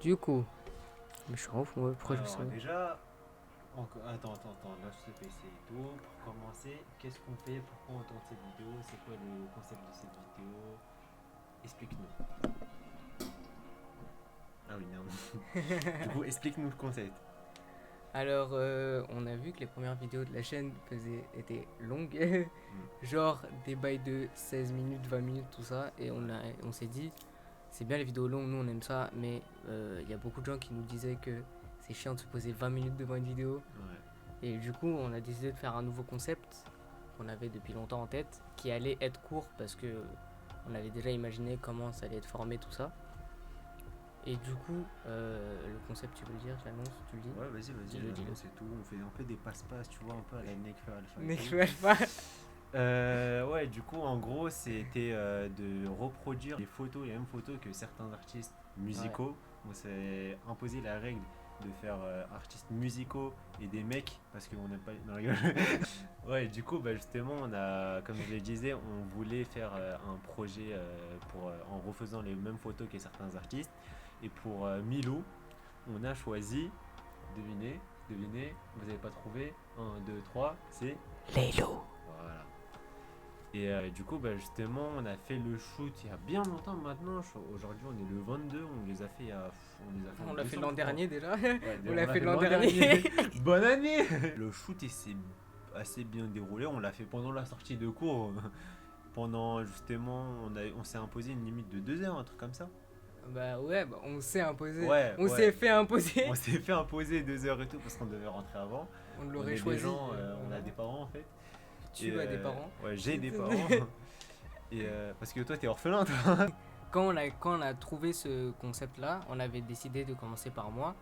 Du coup, mais je suis ouf, moi, pourquoi je Alors, sais. déjà, attends, là je te fais c'est tout. Pour commencer, qu'est-ce qu'on fait? Pourquoi on tourne cette vidéo? C'est quoi le concept de cette vidéo? Explique-nous. Ah oui, merde. Du coup, explique-nous le concept. Alors, on a vu que les premières vidéos de la chaîne étaient longues, genre des bails de 16 minutes, 20 minutes, tout ça, et on s'est dit, c'est bien les vidéos longues, nous on aime ça, mais il y a beaucoup de gens qui nous disaient que c'est chiant de se poser 20 minutes devant une vidéo, Ouais. et du coup on a décidé de faire un nouveau concept qu'on avait depuis longtemps en tête, qui allait être court parce que on avait déjà imaginé comment ça allait être formé, tout ça. Et du coup, le concept, tu veux le dire, je l'annonce, tu le dis? Ouais, vas-y, Dis-le, dis-le. c'est tout. On fait un peu des passe-passe, tu vois, un peu à la Nekfeu Alpha. Ouais, du coup, en gros, c'était de reproduire les mêmes photos que certains artistes musicaux. On s'est imposé la règle de faire artistes musicaux et des mecs, parce qu'on n'aime pas. Non, rigole. Ouais, du coup, bah, justement, comme je le disais, on voulait faire un projet en refaisant les mêmes photos que certains artistes. Et pour Milou, on a choisi, devinez, vous n'avez pas trouvé, 1, 2, 3, c'est Lélo. voilà. Et du coup, bah, justement, on a fait le shoot il y a bien longtemps maintenant. Aujourd'hui, on est le 22, on les a fait On l'a fait l'an dernier déjà. Ouais, On l'a fait l'an dernier. Bonne année. Le shoot s'est assez bien déroulé. On l'a fait pendant la sortie de cours. Pendant justement, on s'est imposé une limite de 2 heures, un truc comme ça. Bah ouais, bah on s'est imposé. Ouais, on s'est fait imposer. On s'est fait imposer 2 heures et tout parce qu'on devait rentrer avant. On On l'aurait est choisi. des gens, on a des parents en fait. Tu as des parents. Ouais, j'ai des parents. Et parce que toi, t'es orphelin, toi. Quand on a trouvé ce concept-là, on avait décidé de commencer par moi.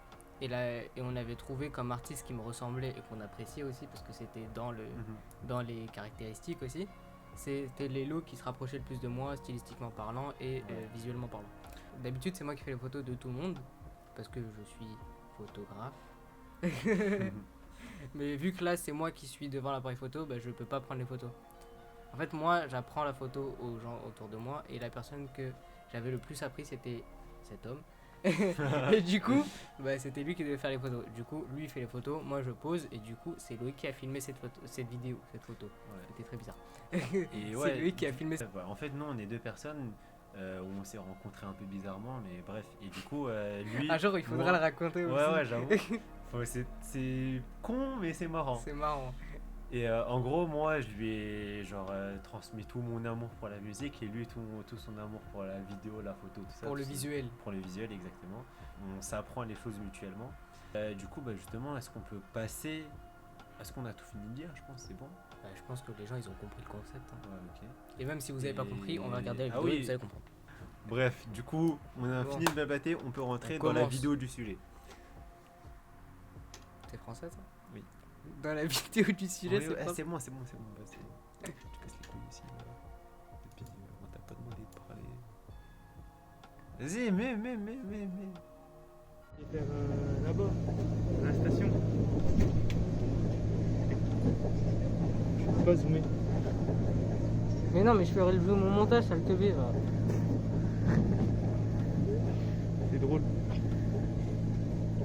Et on avait trouvé comme artiste qui me ressemblait et qu'on appréciait aussi parce que c'était dans les caractéristiques aussi. C'était Lélo qui se rapprochait le plus de moi, stylistiquement parlant et visuellement parlant. D'habitude, c'est moi qui fais les photos de tout le monde parce que je suis photographe. Mais vu que là, c'est moi qui suis devant l'appareil photo, bah, je peux pas prendre les photos. En fait, moi, j'apprends la photo aux gens autour de moi et la personne que j'avais le plus appris, c'était cet homme. Et du coup, bah, c'était lui qui devait faire les photos. Du coup, lui, il fait les photos, moi, je pose et du coup, c'est Loïc qui a filmé cette photo. Ouais. C'était très bizarre. Et c'est lui qui a filmé. En fait, nous, on est 2 personnes où on s'est rencontrés un peu bizarrement, mais bref. Et du coup, lui. Un jour, il faudra le raconter aussi. Ouais, j'avoue. C'est con, mais c'est marrant. C'est marrant. Et en gros, moi, je lui ai transmis tout mon amour pour la musique et lui tout son amour pour la vidéo, la photo, tout ça. Pour le visuel. Pour le visuel, exactement. On s'apprend les choses mutuellement. Du coup, bah, justement, est-ce qu'on peut passer. Est-ce qu'on a tout fini de dire? Je pense que c'est bon. Bah, je pense que les gens, ils ont compris le concept. Hein. Ouais, ok. Et même si vous n'avez pas compris, on va regarder la vidéo et vous allez comprendre. Bref, du coup, on a fini de babater, on peut rentrer dans la vidéo du sujet. C'est français ça? Oui. Dans la vidéo du sujet, c'est français. C'est bon. Bah, tu casses les couilles aussi. Et puis, on t'a pas demandé de parler. Vas-y, mais. Je vais faire là-bas, à la station. Je peux pas zoomer. Mais non, mais je ferai le zoom au montage, ça le te va. C'est drôle.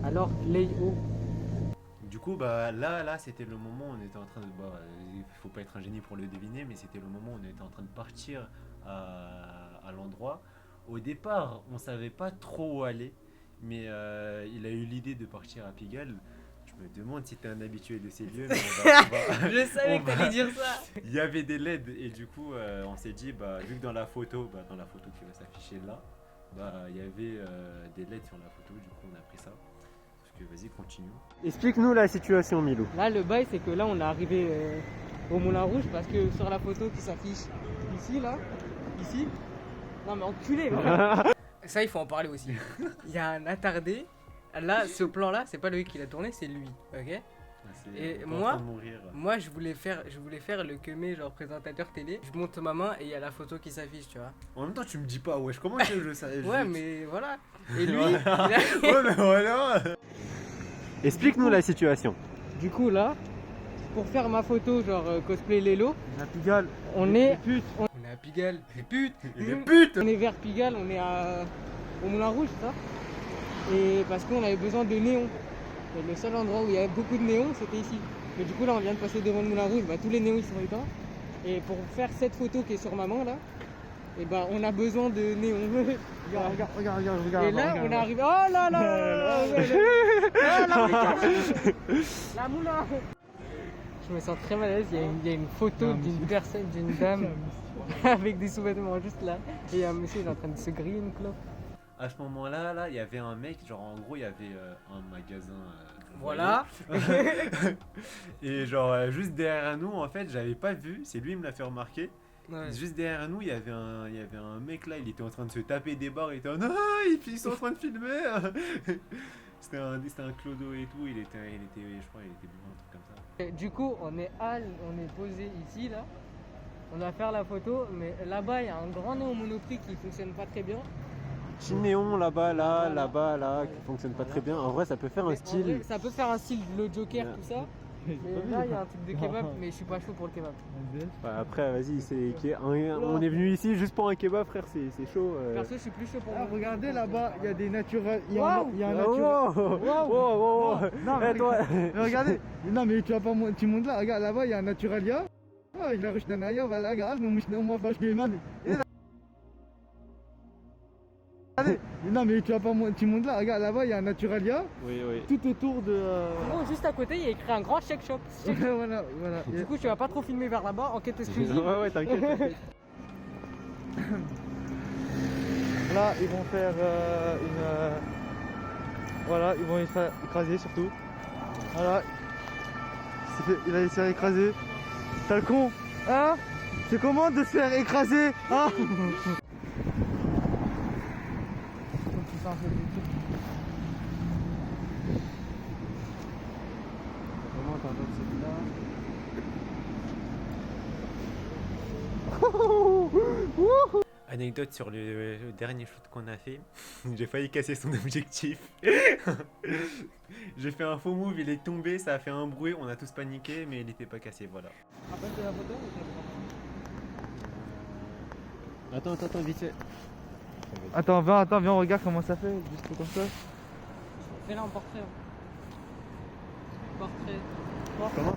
Alors, Léo. Du coup, bah là, c'était le moment où on était en train de. Il faut pas être un génie pour le deviner, mais c'était le moment où on était en train de partir à l'endroit. Au départ, on savait pas trop où aller, mais il a eu l'idée de partir à Pigalle. Je me demande si t'es un habitué de ces lieux. Mais Je savais que t'allais dire ça. Il y avait des LED et du coup, on s'est dit, bah, vu que dans la photo qui va s'afficher là, bah, il y avait des LED sur la photo. Du coup, on a pris ça. Vas-y, continue. Explique-nous la situation, Milou. Là, le bail, c'est que là, on est arrivé au Moulin Rouge parce que sur la photo qui s'affiche ici, là, ici. Non, mais enculé, ça, il faut en parler aussi. Il y a un attardé. Là, ce plan-là, c'est pas lui qui l'a tourné, c'est lui, ok? Et moi, je voulais faire le queumé, genre présentateur télé. Je monte ma main et il y a la photo qui s'affiche, tu vois. En même temps, tu me dis pas, wesh, comment tu le savais? Ouais, mais voilà. Et lui, ouais, mais voilà. Explique-nous la situation. Du coup, là, pour faire ma photo, genre cosplay Lélo, On a Pigalle. on est à Pigalle. Les putes. Les putes. On est vers Pigalle, on est au Moulin Rouge, ça. Et parce qu'on avait besoin de néons. Et le seul endroit où il y avait beaucoup de néons, c'était ici. Mais du coup, là, on vient de passer devant le Moulin Rouge, bah, tous les néons ils sont éteints. Et pour faire cette photo qui est sur ma main là, et bah, on a besoin de néons. Regarde. Et là, on est arrivé. Oh là là la moulin. Je me sens très mal à l'aise. Il y a une photo d'une personne, d'une dame, avec des sous-vêtements juste là. Et il y a un monsieur, il est en train de se griller une clope. À ce moment-là, là, il y avait un mec, genre en gros, il y avait un magasin. Vous Voilà. voyez. Et genre, juste derrière nous, en fait, j'avais pas vu, c'est lui qui me l'a fait remarquer. Ouais. Juste derrière nous, il y avait un mec là, il était en train de se taper des barres, il était en non, ils sont en train de filmer. C'était un clodo et tout, il était, je crois, il était bon, un truc comme ça. Et du coup, on est posé ici là. On va faire la photo, mais là-bas, il y a un grand néon Monoprix qui fonctionne pas très bien. Petit néon là-bas, Voilà. là, qui Voilà. fonctionne pas Voilà. très bien. En vrai, ça peut faire un Mais en style. vrai, ça peut faire un style le Joker, Ouais. tout ça. Mais là, il y a un truc de kebab, mais je suis pas chaud pour le kebab. Après, vas-y, on est venu ici juste pour un kebab, frère, c'est chaud. Perso, je suis plus chaud pour Ah, le regardez là-bas, il y a des naturels. Waouh. Il y a un Oh, naturel. oh, Non, mais Eh, toi. mais regardez, non mais tu vas pas tu montes là, regarde là-bas il y a un naturalia. Ah, il a reçu un aïe, voilà, regarde, moi pas je man. Regardez, non mais tu vas pas tu montes là, regarde là-bas il y a un naturalia Oui. tout autour de. Oh, juste à côté, il y a écrit un grand shake shop. voilà. Du coup, tu vas pas trop filmer vers là-bas, enquête exclusive. Ouais, t'inquiète. Là ils vont faire voilà, ils vont se faire écraser surtout. Voilà. Il va se faire écraser. T'as le con, hein? C'est comment de se faire écraser, hein? Anecdote sur le dernier shoot qu'on a fait, j'ai failli casser son objectif. J'ai fait un faux move, il est tombé, ça a fait un bruit, on a tous paniqué, mais il n'était pas cassé, voilà. Rappelle de la photo ou Attends, vite fait. Attends, viens, on regarde comment ça fait, juste comme ça. Fais-la en portrait. Portrait. Comment?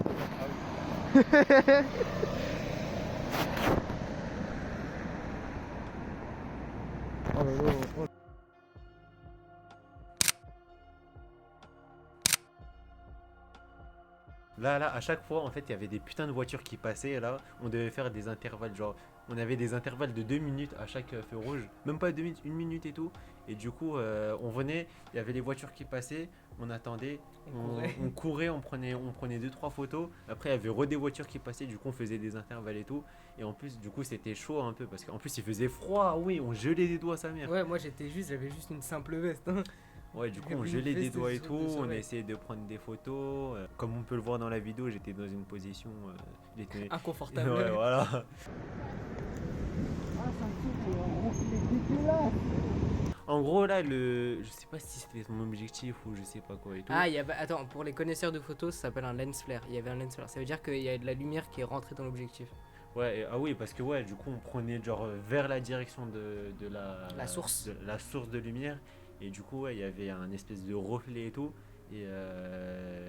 Oh là là, oh. Là, à chaque fois, en fait, il y avait des putains de voitures qui passaient, et là, on devait faire des intervalles, genre, on avait des intervalles de 2 minutes à chaque feu rouge, même pas 2 minutes, 1 minute et tout, et du coup, on venait, il y avait les voitures qui passaient, on attendait, on courait, on prenait 2-3 photos, après, il y avait des voitures qui passaient, du coup, on faisait des intervalles et tout, et en plus, du coup, c'était chaud un peu, parce qu'en plus, il faisait froid, oui, on gelait les doigts, sa mère. Ouais, moi j'avais juste une simple veste. Hein. Ouais, du coup, on Une gelait des veste doigts et sur- tout, de on sommeil. essayait de prendre des photos. Comme on peut le voir dans la vidéo, j'étais dans une position. J'étais. Inconfortable. Ouais, voilà. Ah, ça me fout, c'est dégueulasse. En gros, là, je sais pas si c'était mon objectif ou je sais pas quoi et tout. Ah, attends, pour les connaisseurs de photos, ça s'appelle un lens flare. Il y avait un lens flare. Ça veut dire qu'il y a de la lumière qui est rentrée dans l'objectif. Ouais, ah oui, parce que ouais, du coup, on prenait genre vers la direction de La source. de la source de lumière. Et du coup, ouais, il y avait un espèce de reflet et tout. Et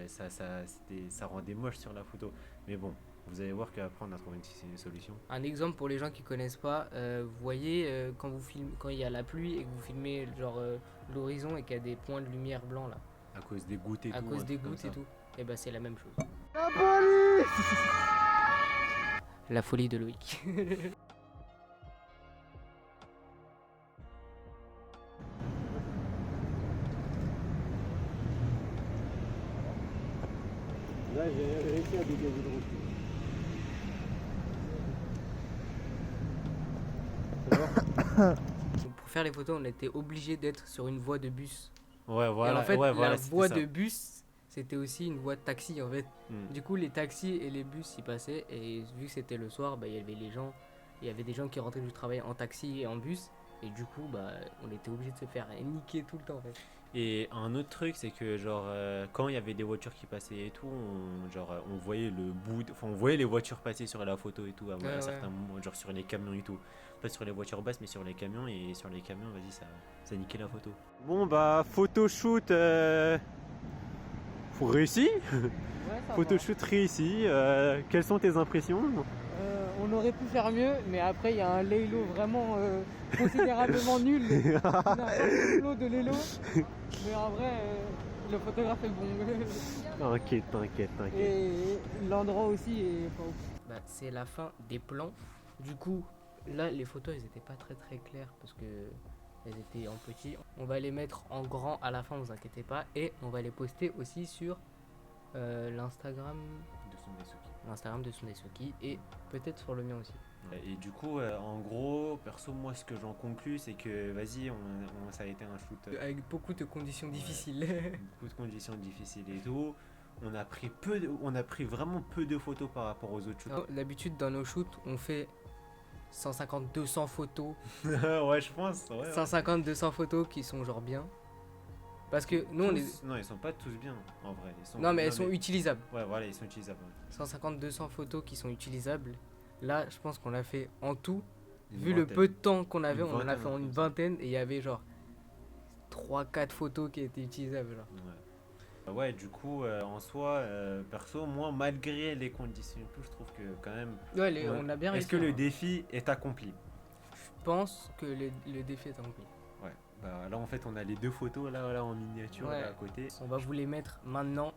ça rendait moche sur la photo. Mais bon, vous allez voir qu'après, on a trouvé une solution. Un exemple pour les gens qui connaissent pas, vous voyez quand vous filmez, quand il y a la pluie et que vous filmez genre l'horizon et qu'il y a des points de lumière blancs là, À cause des gouttes et à tout. cause un des truc comme gouttes et ça. tout, et bah c'est la même chose. La police! La folie de Loïc. Là, j'ai réussi à dégager le route. Pour faire les photos, on était obligé d'être sur une voie de bus. Ouais, voilà. Et en fait, ouais, la voilà, c'était voie ça. de bus, c'était aussi une voie de taxi en fait. Hmm. Du coup, les taxis et les bus y passaient, et vu que c'était le soir, bah, il y avait des gens qui rentraient du travail en taxi et en bus. Et du coup, bah, on était obligé de se faire niquer tout le temps en fait. Et un autre truc, c'est que genre quand il y avait des voitures qui passaient et tout, on voyait le bout, enfin on voyait les voitures passer sur la photo et tout à Ouais, certains moments, genre sur les camions et tout. Pas sur les voitures basses, mais sur les camions, et sur les camions, vas-y, ça niquait la photo. Bon bah photoshoot réussi, Ouais, ça photoshoot réussi. Quelles sont tes impressions? on aurait pu faire mieux, mais après il y a un Laylo vraiment considérablement nul. On a un flot de Laylo, mais en vrai, le photographe est bon. T'inquiète. Et l'endroit aussi est pas ouf. Bah, c'est la fin des plans. Du coup, là, les photos, elles étaient pas très claires parce que elles étaient en petit. On va les mettre en grand à la fin, vous inquiétez pas. Et on va les poster aussi sur l'Instagram de Sundesuki et peut-être sur le mien aussi. Et du coup, en gros, perso, moi, ce que j'en conclus, c'est que vas-y, ça a été un shoot Avec beaucoup de conditions difficiles. beaucoup de conditions difficiles et tout. On a pris vraiment peu de photos par rapport aux autres shoots. D'habitude, dans nos shoots, on fait 150-200 photos. Ouais, je pense. Ouais. 150-200 photos qui sont genre bien. Parce que nous, on est. Non, ils sont pas tous bien, en vrai. Non, mais elles sont utilisables. Ouais, voilà, ils sont utilisables. 150-200 photos qui sont utilisables. Là, je pense qu'on l'a fait en tout. Une Vu le vingtaine. peu de temps qu'on avait, Une on en a vingtaine, fait en une comme ça. vingtaine et il y avait genre 3-4 photos qui étaient utilisables. Genre. Ouais, du coup, en soi, perso, moi, malgré les conditions et tout, je trouve que quand même. Ouais, on a bien réussi. Est-ce que le hein. défi est accompli? Je pense que le défi est accompli. Ouais. Bah, là, en fait, on a les deux photos là en miniature Ouais. là, à côté. On va vous les mettre maintenant.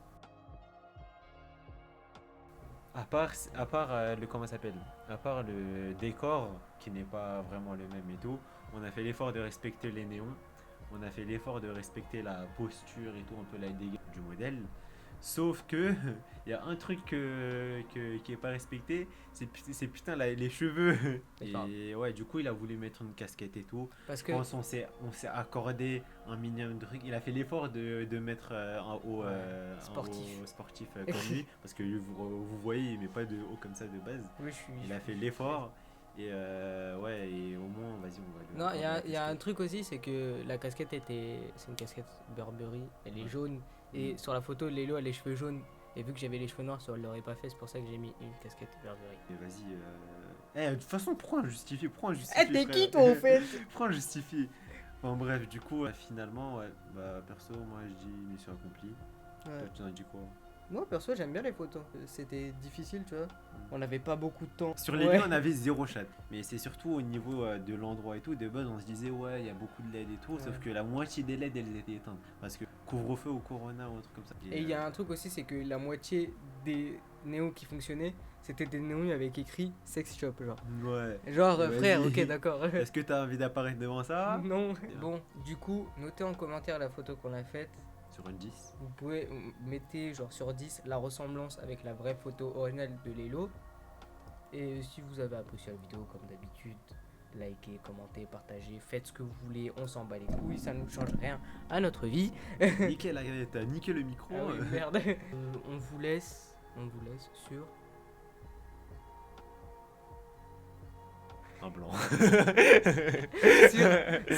À part comment ça s'appelle? À part le décor qui n'est pas vraiment le même et tout, on a fait l'effort de respecter les néons, on a fait l'effort de respecter la posture et tout, un peu la dégâts du modèle. Sauf que il y a un truc qui est pas respecté, c'est putain les cheveux. D'accord. Et ouais, du coup, il a voulu mettre une casquette et tout. Parce Je que pense on s'est accordé un minimum de truc. Il a fait l'effort de mettre un haut sportif comme lui, parce que vous voyez, il met pas de haut comme ça de base. oui, je suis. Il a fait l'effort et ouais, et au moins, vas-y, on va le. Non, on va il y a un tester. truc aussi, c'est que la casquette c'est une casquette Burberry, elle est Ouais. jaune. Et sur la photo, Lélo a les cheveux jaunes. Et vu que j'avais les cheveux noirs, ça ne l'aurait pas fait, c'est pour ça que j'ai mis une casquette Burberry. Et vas-y. De toute façon, pourquoi on justifie? T'es qui toi en fait? Pourquoi on justifie? Bon, bref, du coup, finalement, ouais, bah, perso, moi je dis mission accomplie. Toi, tu en dis quoi? Moi perso, j'aime bien les photos. C'était difficile, tu vois. On n'avait pas beaucoup de temps. Sur les lieux, on avait zéro chat. Mais c'est surtout au niveau de l'endroit et tout. De base, on se disait, ouais, il y a beaucoup de LED et tout. Ouais. Sauf que la moitié des LED, elles étaient éteintes. Parce que couvre-feu ou Corona ou un truc comme ça. Et il y a un truc aussi, c'est que la moitié des néons qui fonctionnaient, c'était des néons avec écrit sex shop, genre. Ouais. Genre, Vas-y. frère, ok, d'accord. Est-ce que t'as envie d'apparaître devant ça? Non. Bon, du coup, notez en commentaire la photo qu'on a faite. Sur un 10. Vous pouvez mettez genre sur 10 la ressemblance avec la vraie photo originale de Lélo. Et si vous avez apprécié la vidéo, comme d'habitude, likez, commentez, partagez, faites ce que vous voulez, on s'en bat les couilles, ça ne change rien à notre vie. Nickel, t'as niqué le micro. Ah oui, merde. On vous laisse sur Un blanc.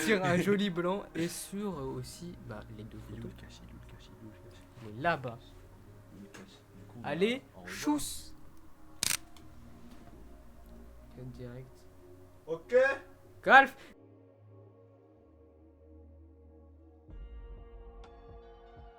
sur un joli blanc et sur aussi les deux photos. Mais là-bas. Allez, chousse. Direct. Ok. Golf.